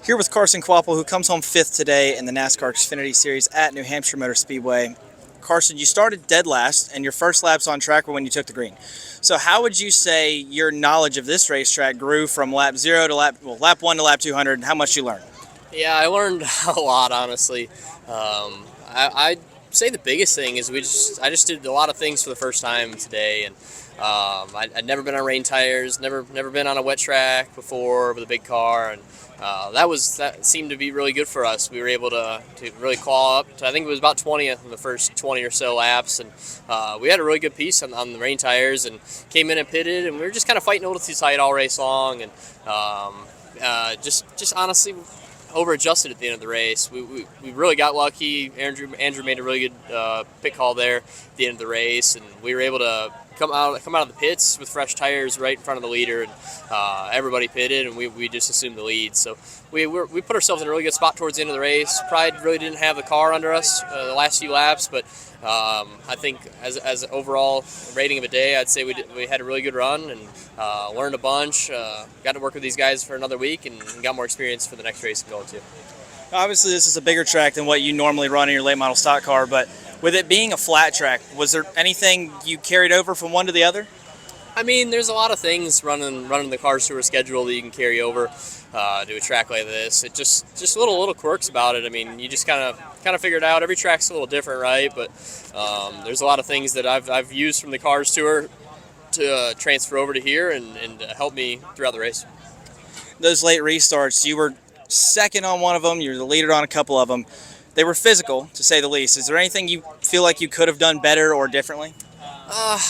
Here with Carson Kvapil, who comes home fifth today in the NASCAR Xfinity Series at New Hampshire Motor Speedway. Carson, you started dead last, and your first laps on track were when you took the green. So how would you say your knowledge of this racetrack grew from lap 0 to lap 1 to lap 200, and how much you learned? Yeah, I learned a lot, honestly. I'd say the biggest thing is I just did a lot of things for the first time today, and I'd never been on rain tires, never been on a wet track before with a big car, and that seemed to be really good for us. We were able to really claw up to, I think it was about 20th in the first 20 or so laps, and we had a really good piece on the rain tires, and came in and pitted, and we were just kind of fighting a little too tight all race long, and just honestly over adjusted at the end of the race. We really got lucky. Andrew made a really good pit call there at the end of the race, and we were able to come out of the pits with fresh tires right in front of the leader, and everybody pitted, and we just assumed the lead. So we put ourselves in a really good spot towards the end of the race. Pride really didn't have the car under us the last few laps, but I think as overall rating of a day, I'd say we had a really good run and learned a bunch. Got to work with these guys for another week and got more experience for the next race I'm going to. Obviously, this is a bigger track than what you normally run in your late model stock car, but with it being a flat track, was there anything you carried over from one to the other? I mean, there's a lot of things running the cars through a schedule that you can carry over to a track like this. It just little quirks about it. I mean, you just kind of figure it out. Every track's a little different, right? But there's a lot of things that I've used from the cars tour to transfer over to here and help me throughout the race. Those late restarts, you were second on one of them, you were the leader on a couple of them. They were physical, to say the least. Is there anything you feel like you could have done better or differently?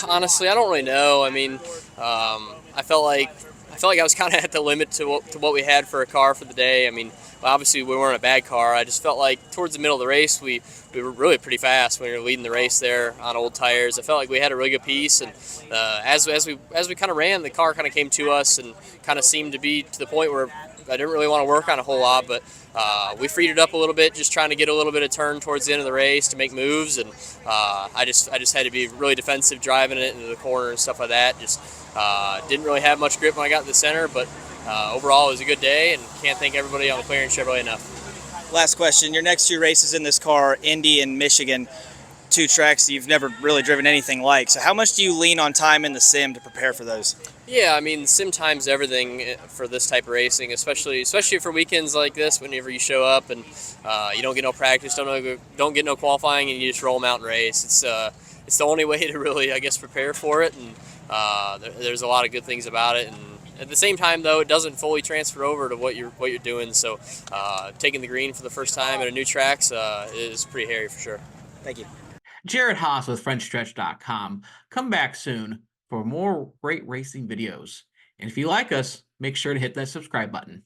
Honestly, I don't really know. I mean, I felt like I was kind of at the limit to what we had for a car for the day. I mean, obviously we weren't a bad car. I just felt like towards the middle of the race we were really pretty fast when we were leading the race there on old tires. I felt like we had a really good piece, and as we kind of ran, the car kind of came to us and kind of seemed to be to the point where I didn't really want to work on a whole lot, but we freed it up a little bit, just trying to get a little bit of turn towards the end of the race to make moves, and I just had to be really defensive driving it into the corner and stuff like that. Just didn't really have much grip when I got to the center, but overall it was a good day, and can't thank everybody on the clearance Chevrolet enough. Last question. Your next 2 races in this car, Indy and Michigan, 2 tracks you've never really driven anything like. So how much do you lean on time in the sim to prepare for those? Yeah, I mean, sim time's everything for this type of racing, especially for weekends like this. Whenever you show up and you don't get no practice, don't get no qualifying, and you just roll them out and race. It's the only way to really, I guess, prepare for it. And there's a lot of good things about it. And at the same time, though, it doesn't fully transfer over to what you're doing. So taking the green for the first time at a new tracks is pretty hairy for sure. Thank you. Jared Haas with Frontstretch.com. Come back soon for more great racing videos. And if you like us, make sure to hit that subscribe button.